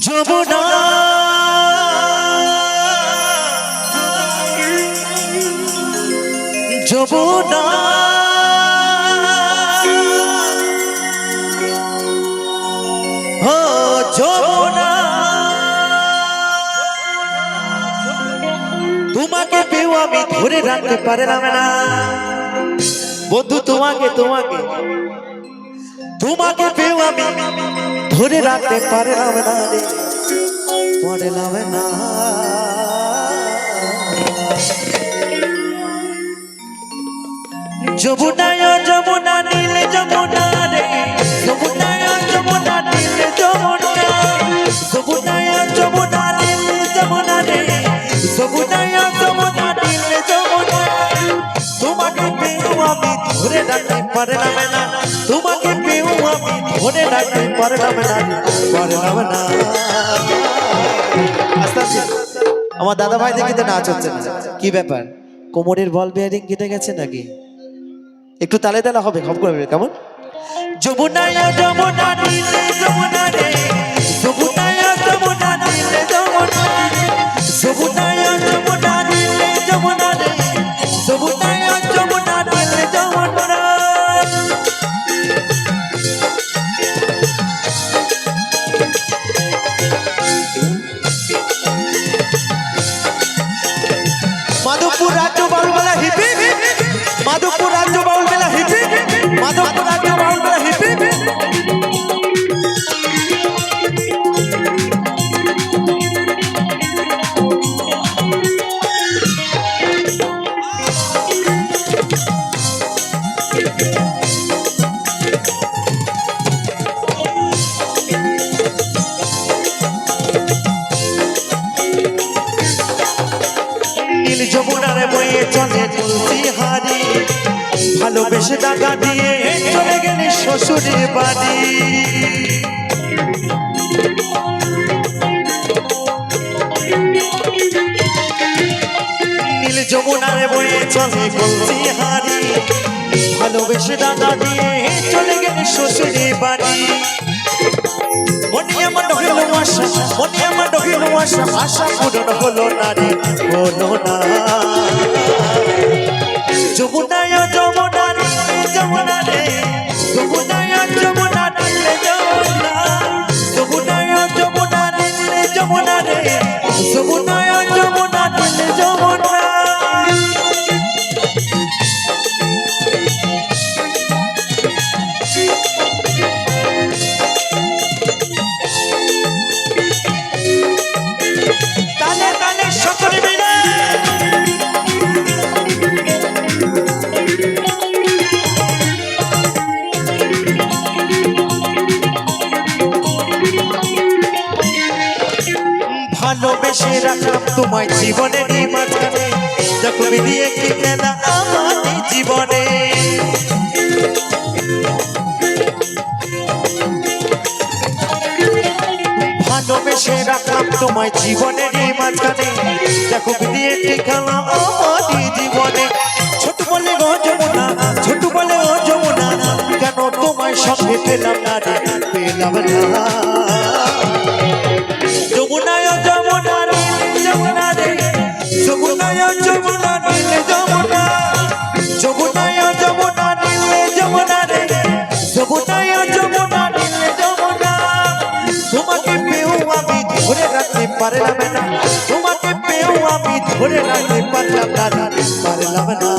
যমুনা যমুনা ও যমুনা তোমাকে পেও আমি ধরে রাখতে পারলাম না বন্ধু তোমাকে পেও আমি ধরে রাখতে পারলাম না রে পারলাম না যমুনা যমুনা নীল যমুনা রে যমুনা যমুনা নীল যমুনা যমুনা যমুনা নীল যমুনা রে যমুনা যমুনা নীল যমুনা তোমাকে পেও আমি ধরে রাখতে পারলাম না তোমাকে পেও আমি ধরে রাখতে পারলাম না আস্তে আস্তে আমার দাদা ভাই দেখি তো নাচ হচ্ছে না কি ব্যাপার কোমরের বল বিয়ারিং কেটে গেছে নাকি একটু তালে তালে হবে খপ করে কেমন যমুনা যমুনা নীলে যমুনা রে যমুনা যমুনা নীলে যমুনা যমুনা যমুনা নীলে যমুনা রে যমুনা যমুনা নীলে যমুনা মাধবপুর রাজ্য বাউলবেলা হিপি মাধবপুর রাজ্য বাউলবেলা হিপি মাধবপুর রাজ্য বাউলবেলা হিপি নীল যমুনার বয়ে চলে তুলসী হারি ভালোবেসে টাকা দিয়ে চলে গেলে শ্বশুরের বাড়ি নীল যমুনার বয়ে চলে তুলসী হারি ভালোবেসে টাকা দিয়ে চলে গেলে শ্বশুরের বাড়ি মনে আমার হলো আশা মনে আমার হলো আশা আশা পূরণ হলো না রে হলো না যমুনা যমুনা যমুনা রে যমুনা যমুনা নীলে যমুনা যমুনা যমুনা নীলে যমুনা রে যমুনা যমুনা নীলে যমুনা তালে তালে সকলে মিলে ভালোবেসে রাখলাম তোমায় জীবনের মাঝখানে দেখো বিধিয়ে কি খেলা আমার জীবনে ভালোবেসে রাখলাম তোমায় জীবনের মাঝখানে দেখো বিধিয়ে কি খেলা আমার জীবনে ছোট বলে ও যমুনা ছোট বলে ও যমুনা কেন তোমায় সঙ্গে পেলাম না রে পেলাম না যমুনা যমুনা যমুনা রে যমুনা যমুনা নীলে যমুনা যমুনা যমুনা নীলে যমুনা রে যমুনা যমুনা নীলে যমুনা তোমাকে পেও আমি ধরে রাখতে পারলাম না তোমাকে পেও আমি ধরে রাখতে পারলাম না